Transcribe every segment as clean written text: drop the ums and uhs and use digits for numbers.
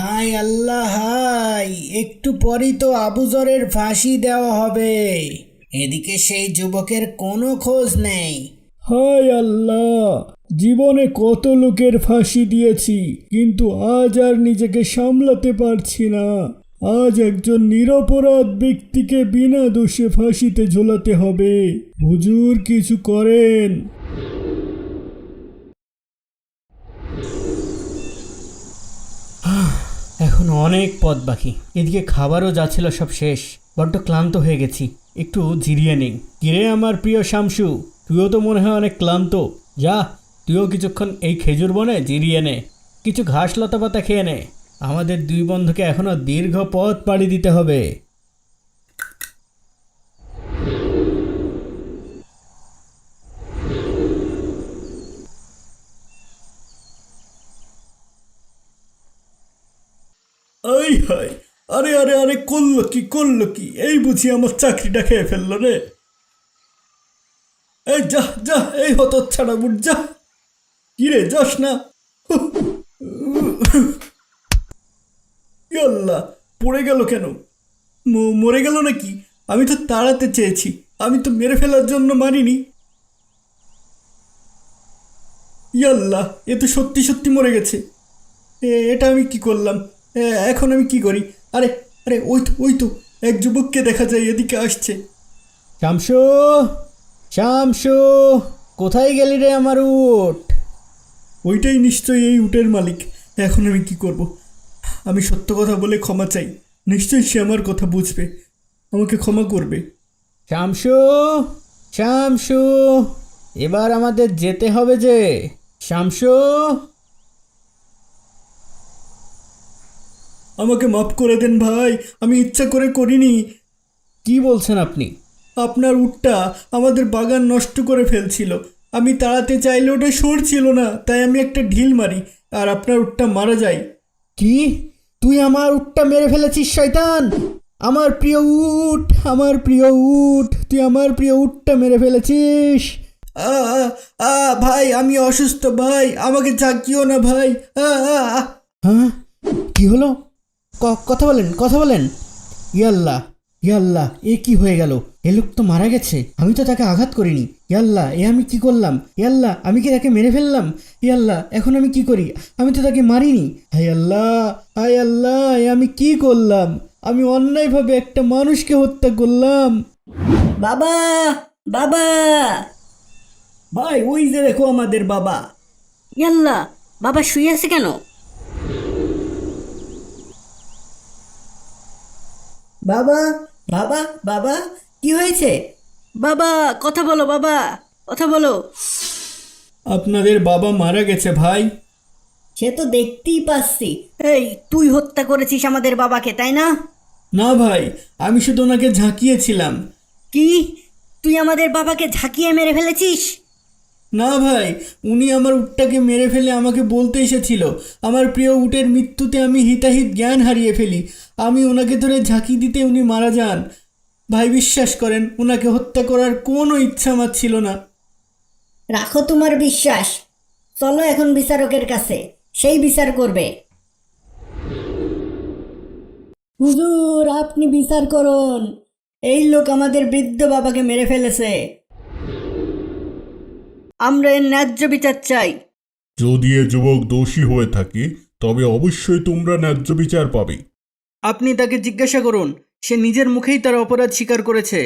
হায় আল্লাহ, হায়! একটু পরই তো আবুজরের ফাঁসি দেওয়া হবে। এদিকে সেই যুবকের কোনো খোঁজ নেই। হায় আল্লাহ, জীবনে কত লোকের ফাঁসি দিয়েছি, কিন্তু আজ আর নিজেকে সামলাতে পারছি না। আজ একজন নিরপরাধ ব্যক্তিকে বিনা দোষে ফাঁসিতে ঝোলাতে হবে। হুজুর, কিছু করেন। এখন অনেক পথ বাকি, এদিকে খাবারও যাচ্ছিল সব শেষ। বড্ড ক্লান্ত হয়ে গেছি, একটু জিরিয়ে নেই। কিরে আমার প্রিয় শামসু, তুইও তো মনে হয় অনেক ক্লান্ত। যা, তুইও কিছুক্ষণ এই খেজুর বনে জিরিয়ে নে, কিছু ঘাস লতা পাতা খেয়ে নে। আমাদের দুই বন্ধুকে এখনো দীর্ঘ পথ পাড়ি দিতে হবে। আই হায়, আরে আরে আরে, করলো কি? এই বুঝি আমার চাকরিটা খেয়ে ফেললো রে। এই যা যা, এই হতচ্ছাড়া বুট, যা। কিরে, যাস না? আল্লাহ, পড়ে গেল কেন? মরে গেল নাকি? আমি তো তাড়াতে চেয়েছি, আমি তো মেরে ফেলার জন্য মারিনি। ইয়াল্লাহ, এ তো সত্যি সত্যি মরে গেছে। এটা আমি কি করলাম? এখন আমি কি করি? আরে আরে, ওই তো এক যুবককে দেখা যায়, এদিকে আসছে। শামসু, শামসু, কোথায় গেলি রে আমার উট? ওইটাই নিশ্চয়ই এই উটের মালিক। এখন আমি কি করব? আমি সত্য কথা বলে ক্ষমা চাই, নিশ্চয়ই সে আমার কথা বুঝবে, আমাকে ক্ষমা করবে। শামসু, শামসু, এবার আমাদের যেতে হবে যে। শামসু, আমাকে মাফ করে দেন ভাই, আমি ইচ্ছা করে করিনি। কি বলছেন আপনি? আপনার উটটা আমাদের বাগান নষ্ট করে ফেলছিল, আমি তাড়াতে চাইলে ওটা সরছিল না, তাই আমি একটা ঢিল মারি আর আপনার উটটা মারা যায়। কি? তুই আমার উটটা মেরে ফেলেছিস শয়তান! আমার প্রিয় উট, আমার প্রিয় উট, তুই আমার প্রিয় উটটা মেরে ফেলেছিস! আ আ আ ভাই, আমি অসুস্থ ভাই, আমাকে জাগিও না ভাই। আ আ আ। হ্যাঁ, কি হলো? কথা বলেন, কথা বলেন। ইয়াল্লাহ, ইয়াল্লাহ, এ কি হয়ে গেল? এ লোক তো মারা গেছে, আমি তো তাকে আঘাত করিনি। ইয়াল্লাহ, এ আমি কি করলাম? ইয়াল্লাহ, আমি কি তাকে মেরে ফেললাম? ইয়াল্লাহ, এখন আমি কি করি? আমি তো তাকে মারিনি। হায় আল্লাহ, হায় আল্লাহ, এ আমি কি করলাম? আমি অন্যায়ভাবে একটা মানুষকে হত্যা করলাম। বাবা, বাবা! ভাই, ওই যে দেখো আমাদের বাবা। ইয়াল্লা, বাবা শুয়ে আছে কেন? বাবা, বাবা, বাবা, কি হয়েছে? বাবা, কথা বলো বাবা, কথা বলো। আপনাদের বাবা মারা গেছে ভাই। সে তো দেখতেই পাচ্ছি। এই, তুই হত্যা করেছিস আমাদের বাবাকে, তাই না? না ভাই, আমি শুধু ওনাকে ঝাঁকিয়েছিলাম। কি? তুই আমাদের বাবাকে ঝাঁকিয়ে মেরে ফেলেছিস? না ভাই, উনি আমার উটটাকে মেরে ফেলে আমাকে বলতে এসেছিল আমার প্রিয় উটের মৃত্যুতে আমি হিতাহিত জ্ঞান হারিয়ে ফেলি। আমি ওনাকে ধরে ঝাঁকি দিতে উনি মারা যান। ভাই, বিশ্বাস করেন, ওনাকে হত্যা করার কোনো ইচ্ছা আমার ছিল না। রাখো তোমার বিশ্বাস, চলো এখন বিচারকের কাছে, সেই বিচার করবে। হুজুর, আপনি বিচার করুন, এই লোক আমাদের বৃদ্ধ বাবাকে মেরে ফেলেছে, আমরা এর ন্যায্য বিচার চাই। যদি এ যুবক দোষী হয়ে থাকে তবে অবশ্যই তোমরা ন্যায্য বিচার পাবে। আপনি তাকে জিজ্ঞাসা করুন, সে নিজের মুখেই তার অপরাধ স্বীকার করেছে।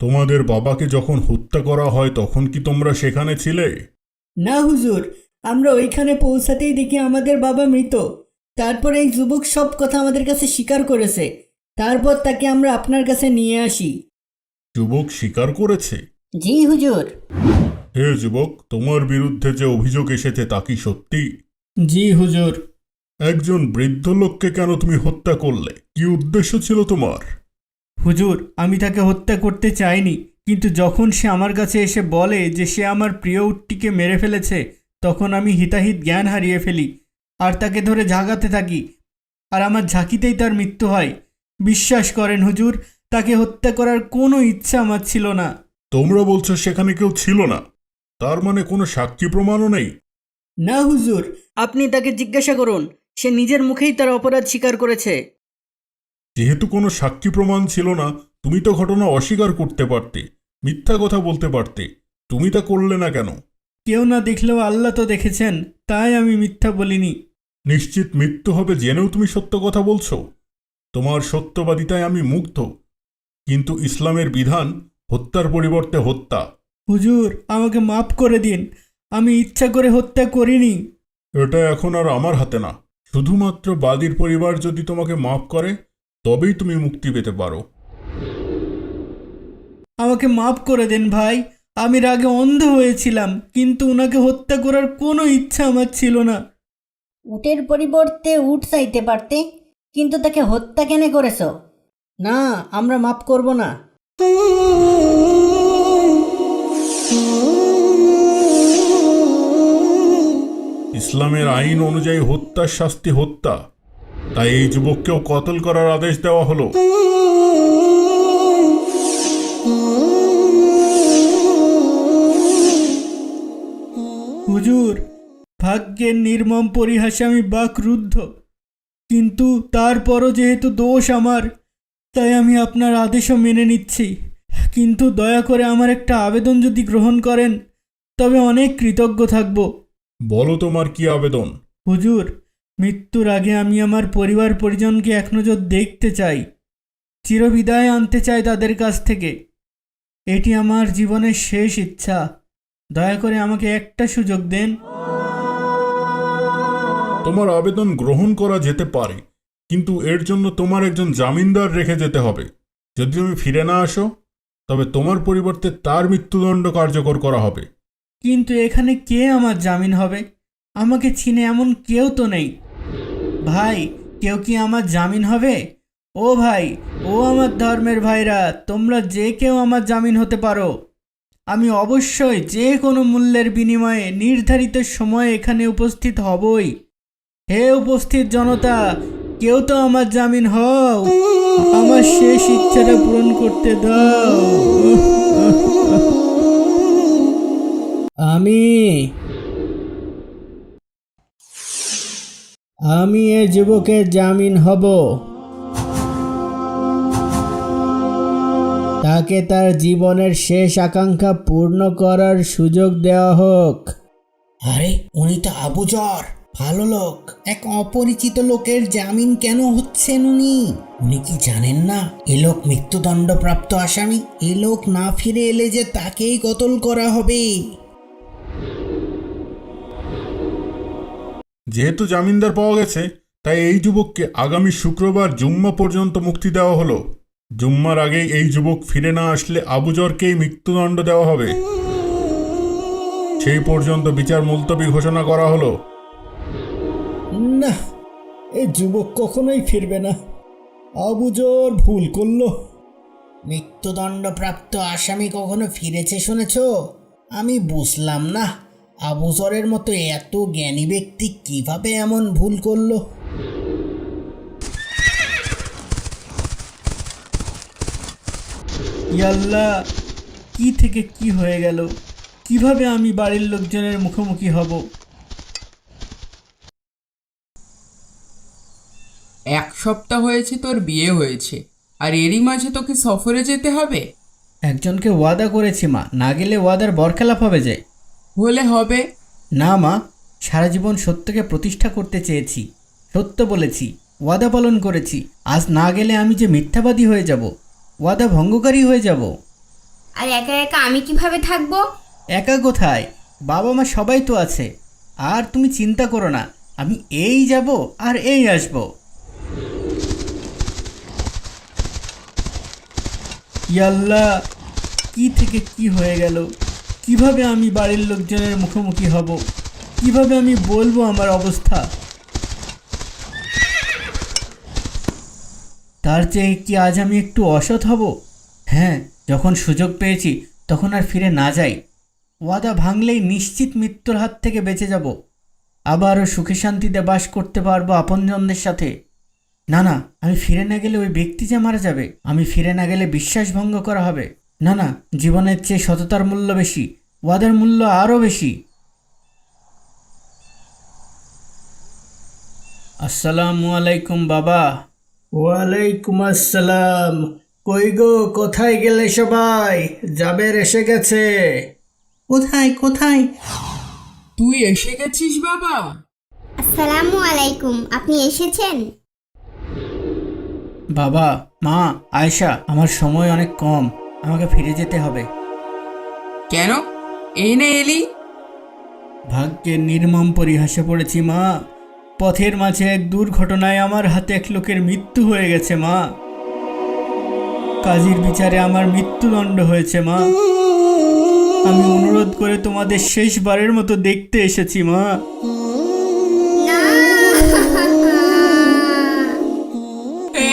তোমাদের বাবাকে যখন হত্যা করা হয় তখন কি তোমরা সেখানে ছিলে? না হুজুর, আমরা ওইখানে পৌঁছাতেই দেখি আমাদের বাবা মৃত। তারপর এই যুবক সব কথা আমাদের কাছে স্বীকার করেছে, তারপর তাকে আমরা আপনার কাছে নিয়ে আসি। যুবক স্বীকার করেছে? জি হুজুর। হে যুবক, তোমার বিরুদ্ধে যে অভিযোগ এসেছে তা কি সত্যি? জি হুজুর। একজন বৃদ্ধ লোককে কেন তুমি হত্যা করলে? কি উদ্দেশ্য ছিল তোমার? হুজুর, আমি তাকে হত্যা করতে চাইনি, কিন্তু যখন সে আমার কাছে এসে বলে যে সে আমার প্রিয় উটটিকে মেরে ফেলেছে, তখন আমি হিতাহিত জ্ঞান হারিয়ে ফেলি আর তাকে ধরে ঝাঁকাতে থাকি, আর আমার ঝাঁকিতেই তার মৃত্যু হয়। বিশ্বাস করেন হুজুর, তাকে হত্যা করার কোনো ইচ্ছা আমার ছিল না। তোমরা বলছো সেখানে কেউ ছিল না, তার মানে কোনো সাক্ষী প্রমাণও নেই? না হুজুর। আপনি তাকে জিজ্ঞাসা করুন, সে নিজের মুখেই তার অপরাধ স্বীকার করেছে। যেহেতু কোনো সাক্ষী প্রমাণ ছিল না, তুমি তো ঘটনা অস্বীকার করতে পারতে, মিথ্যা কথা বলতে পারতে। তুমি তা করলে না কেন? কেউ না দেখলেও আল্লাহ তো দেখেছেন, তাই আমি মিথ্যা বলিনি। নিশ্চিত মৃত্যু হবে জেনেও তুমি সত্য কথা বলছো? তোমার সত্যবাদিতায় আমি মুগ্ধ, কিন্তু ইসলামের বিধান হত্যার পরিবর্তে হত্যা। হুজুর, আমাকে মাফ করে দিন, আমি ইচ্ছা করে হত্যা করিনি। এটা এখন আর আমার হাতে না। শুধুমাত্র বাদীর পরিবার যদি তোমাকে মাফ করে, তবেই তুমি মুক্তি পেতে পারো। আমাকে মাফ করে দেন ভাই, আমি রাগে অন্ধ হয়েছিলাম, কিন্তু ওনাকে হত্যা করার কোনো ইচ্ছা আমার ছিল না। উটের পরিবর্তে উট চাইতে পারতে, কিন্তু তাকে হত্যা কেন করেছো? না, আমরা মাফ করব না। ইসলামের আইন অনুযায়ী হত্যার শাস্তি হত্যা, তাই এই যুবককেও কতল করার আদেশ দেওয়া হলো। হুজুর, ভাগ্যের নির্মম পরিহাসে আমি বাকরুদ্ধ, কিন্তু তারপরও যেহেতু দোষ আমার, তাই আমি আপনার আদেশও মেনে নিচ্ছি। কিন্তু দয়া করে আমার একটা আবেদন যদি গ্রহণ করেন, তবে অনেক কৃতজ্ঞ থাকব। বলো তোমার কি আবেদন? হুজুর, মৃত্যুর আগে আমি আমার পরিবার পরিজনকে এক নজর দেখতে চাই, চিরবিদায় আনতে চাই তাদের কাছ থেকে। এটি আমার জীবনের শেষ ইচ্ছা। দয়া করে আমাকে একটা সুযোগ দেন। তোমার আবেদন গ্রহণ করা যেতে পারে, কিন্তু এর জন্য তোমার একজন জামিনদার রেখে যেতে হবে। যদি তুমি ফিরে না আসো, তবে তোমার পরিবর্তে তার মৃত্যুদণ্ড কার্যকর করা হবে। কিন্তু এখানে কে আমার জামিন হবে? আমাকে চিনে এমন কেউ তো নেই। ভাই, কেউ কি আমার জামিন হবে? ও ভাই, ও আমার ধর্মের ভাইরা, তোমরা যে কেউ আমার জামিন হতে পারো। আমি অবশ্যই যে কোনো মূল্যের বিনিময়ে নির্ধারিত সময়ে এখানে উপস্থিত হবই। হে উপস্থিত জনতা, কেউ তো আমার জামিন হও, আমার শেষ ইচ্ছাটা পূরণ করতে দাও। আমি এ যুবকের জামিন হব। তাকে তার জীবনের শেষ আকাঙ্ক্ষা পূর্ণ করার সুযোগ দেওয়া হোক। আরে, উনি তো আবুজর, ভালো লোক। এক অপরিচিত লোকের জামিন কেন হচ্ছেন উনি কি জানেন না এ লোক মৃত্যুদণ্ডপ্রাপ্ত আসামি? এ লোক না ফিরে এলে যে তাকেই কতল করা হবে। যেহেতু জামিনদার পাওয়া গেছে, তাই এই যুবককে আগামী শুক্রবার জুম্মা পর্যন্ত মুক্তি দেওয়া হলো। জুম্মার আগেই এই যুবক ফিরে না আসলে আবুজরকেই মৃত্যুদণ্ড দেওয়া হবে। সেই পর্যন্ত বিচার মুলতবি ঘোষণা করা হলো। না, এই যুবক কখনোই ফিরবে না। আবুজর ভুল করলো। মৃত্যুদণ্ডপ্রাপ্ত আসামি কখনো ফিরেছে শুনেছ? আমি বুঝলাম না, আবুজরের মতো এত জ্ঞানী ব্যক্তি কিভাবে এমন ভুল করলো। ইয়াল্লাহ, কি থেকে কি হয়ে গেল? কিভাবে আমি বাড়ির লোকজনের মুখোমুখি হব? এক সপ্তাহ হয়েছে তোর বিয়ে হয়েছে, আর এরই মাঝে তোকে সফরে যেতে হবে? একজনকে ওয়াদা করেছি মা, না গেলে ওয়াদার বরখেলাপ হবে যে। হলে হবে। না মা, সারা জীবন সত্যকে প্রতিষ্ঠা করতে চেয়েছি, সত্য বলেছি, ওয়াদা পালন করেছি। আজ না গেলে আমি যে মিথ্যাবাদী হয়ে যাব, ওয়াদা ভঙ্গকারী হয়ে যাব। আর একা একা আমি কিভাবে থাকবো? একা কোথায়, বাবা মা সবাই তো আছে। আর তুমি চিন্তা করো না, আমি এই যাব আর এই আসব। ইয়াল্লাহ, কি থেকে কি হয়ে গেল? কিভাবে আমি বাড়ির লোকজনের মুখোমুখি হব? কিভাবে আমি বলবো আমার অবস্থা? তার চেয়ে কি আজ আমি একটু অসৎ হব? হ্যাঁ, যখন সুযোগ পেয়েছি তখন আর ফিরে না যাই। ওয়াদা ভাঙলেই নিশ্চিত মৃত্যুর হাত থেকে বেঁচে যাব, আবারও সুখে শান্তিতে বাস করতে পারবো আপনজনদের সাথে। না না, আমি ফিরে না গেলে ওই ব্যক্তি যে মারা যাবে, আমি ফিরে না গেলে বিশ্বাস ভঙ্গ করা হবে। না না, জীবনের চেয়ে সততার মূল্য বেশি, ওয়াদার মূল্য আরও বেশি। আসসালামু আলাইকুম বাবা। ওয়ালাইকুম আসসালাম। কই গো, কোথায় গেলে সবাই? জাবের এসে গেছে। কোথায় কোথায়? তুই এসে গেছিস বাবা? আসসালামু আলাইকুম, আপনি এসেছেন? বাবা, মা, আয়েশা, আমার সময় অনেক কম, আমাকে ফিরে যেতে হবে। কেন এই না এলি? ভাগ্যের নির্মম পরিহাসে পড়েছি মা। পথের মাঝে এক দুর্ঘটনায় আমার হাতে এক লোকের মৃত্যু হয়ে গেছে মা। কাজীর বিচারে আমার মৃত্যুদণ্ড হয়েছে মা। আমি অনুরোধ করে তোমাদের শেষবারের মতো দেখতে এসেছি মা।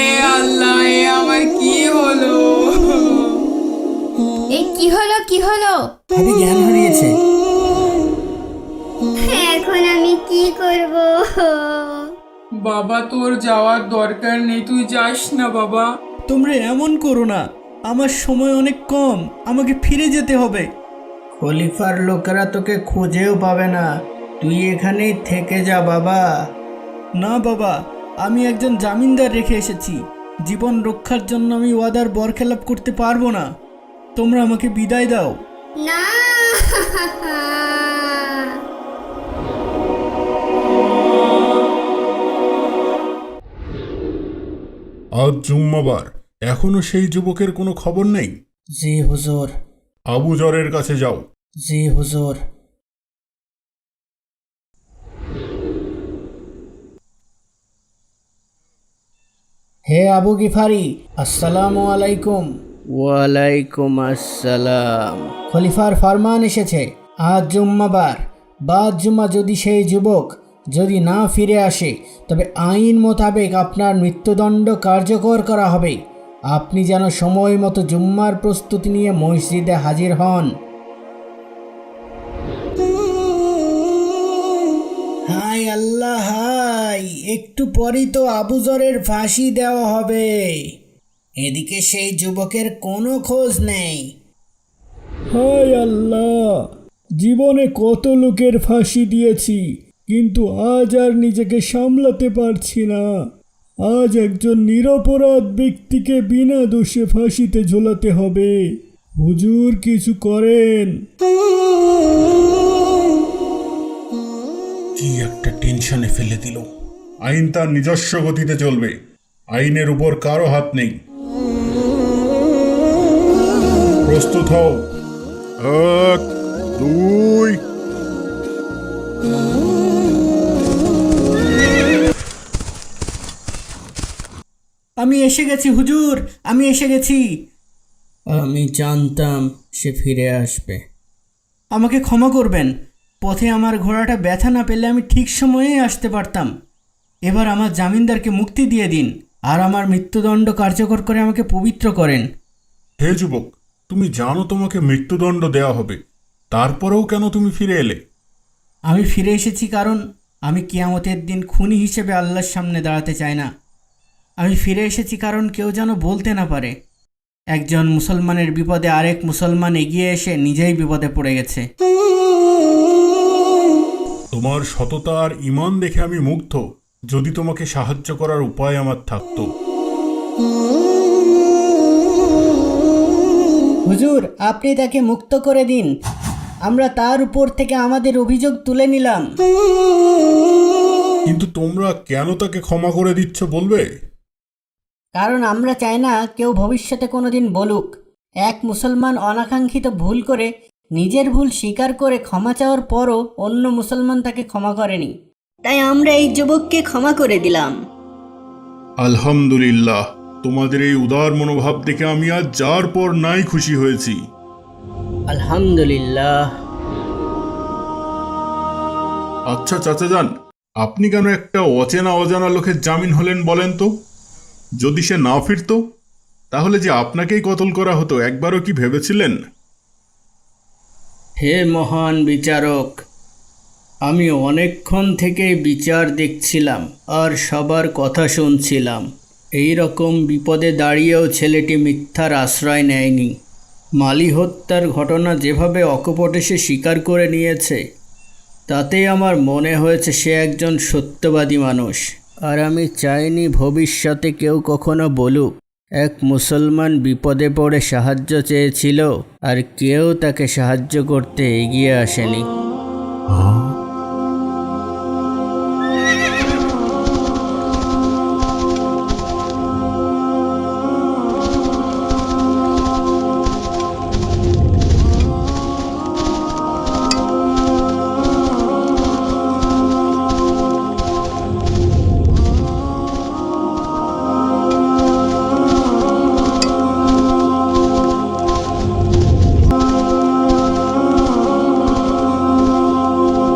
এ আল্লাহ, এ আমার কি হলো? এই কি হলো? ভাবি জ্ঞান হারিয়েছে। এখন আমি কি করব? বাবা, তোর যাওয়ার দরকার নেই, তুই যাস না বাবা। তোমরা এমন করো না, আমার সময় অনেক কম, আমাকে ফিরে যেতে হবে। খলিফার লোকেরা তোকে খুঁজেও পাবে না, তুই এখানেই থেকে যা বাবা। না বাবা, আমি একজন জামিনদার রেখে এসেছি। জীবন রক্ষার জন্য আমি ওয়াদার বরখেলাপ করতে পারবো না। তোমরা আমাকে বিদায় দাও। না। আজ জুম্মাবার, এখনো সেই যুবকের কোনো খবর নেই। জি হুজুর। আবু জরের কাছে যাও। জি হুজুর। হে আবু গিফারি, আসসালামু আলাইকুম। ওয়ালাইকুম আসসালাম। খলিফার ফরমান এসেছে, আজ জুম্মাবার, বাদ জুম্মা যদি সেই যুবক যদি না ফিরে আসে তবে আইন মোতাবেক আপনার মৃত্যুদণ্ড কার্যকর করা হবে। আপনি যেন সময় মতো জুম্মার প্রস্তুতি নিয়ে মসজিদে হাজির হন। হাই আল্লাহ হাই, একটু পরেই তো আবুজরের ফাঁসি দেওয়া হবে। এদিকে সেই যুবকের কোনো খোঁজ নেই। হায় আল্লাহ, জীবনে কত লোকের ফাঁসি দিয়েছি, কিন্তু আজ আর নিজেকে সামলাতে পারছি না। আজ একজন নিরপরাধ ব্যক্তিকে বিনা দোষে ফাঁসিতে ঝোলাতে হবে। হুজুর কিছু করেন। কি একটা টেনশনে ফেলে দিল। আইন তার নিজস্ব গতিতে চলবে, আইনের উপর কারো হাত নেই। প্রস্তুত হও। 1, 2। আমি এসে গেছি হুজুর, আমি এসে গেছি। আমি জানতাম সে ফিরে আসবে। আমাকে ক্ষমা করবেন, পথে আমার ঘোড়াটা ব্যথা না পেলে আমি ঠিক সময়েই আসতে পারতাম। এবার আমার জামিনদারকে মুক্তি দিয়ে দিন আর আমার মৃত্যুদণ্ড কার্যকর করে আমাকে পবিত্র করেন। হে যুবক, তুমি জানো তোমাকে মৃত্যুদণ্ড দেওয়া হবে, তারপরেও কেন তুমি ফিরে এলে? আমি ফিরে এসেছি কারণ আমি কিয়ামতের দিন খুনি হিসেবে আল্লাহর সামনে দাঁড়াতে চাই না। আমি ফিরে এসেছি কারণ কেউ যেন বলতে না পারে একজন মুসলমানের বিপদে আরেক মুসলমান এগিয়ে এসে নিজেই বিপদে পড়ে গেছে। তোমার সততা আর ঈমান দেখে আমি মুগ্ধ। যদি তোমাকে সাহায্য করার উপায় আমার থাকতো। হুজুর, আপনি তাকে মুক্ত করে দিন, আমরা তার উপর থেকে আমাদের অভিযোগ তুলে নিলাম। কিন্তু তোমরা কেন তাকে ক্ষমা করে দিচ্ছ বলবে? কারণ আমরা চাই না কেউ ভবিষ্যতে কোনোদিন বলুক এক মুসলমান অনাকাঙ্ক্ষিত ভুল করে নিজের ভুল স্বীকার করে ক্ষমা চাওয়ার পরও অন্য মুসলমান তাকে ক্ষমা করেনি। তাই আমরা এই যুবককে ক্ষমা করে দিলাম। আলহামদুলিল্লাহ, তোমাদের এই উদার মনোভাব দেখে আমি আজ যার পর নাই খুশি হয়েছি। আলহামদুলিল্লাহ। আচ্ছা চাচা যান, আপনি কেন একটা অজানা লোকের জামিন হলেন বলেন তো? যদি সে না ফিরত তাহলে যে আপনাকেই কতল করা হতো, একবারও কি ভেবেছিলেন? হে মহান বিচারক, আমি অনেকক্ষণ থেকে বিচার দেখছিলাম আর সবার কথা শুনছিলাম। এই রকম বিপদে দাঁড়িয়েও ছেলেটি মিথ্যার আশ্রয় নেয়নি। মালি হত্যার ঘটনা যেভাবে অকপটে সে স্বীকার করে নিয়েছে, তাতেই আমার মনে হয়েছে সে একজন সত্যবাদী মানুষ। আর আমি চাইনি ভবিষ্যতে কেউ কখনো বলুক এক মুসলমান বিপদে পড়ে সাহায্য চেয়েছিল আর কেউ তাকে সাহায্য করতে এগিয়ে আসেনি।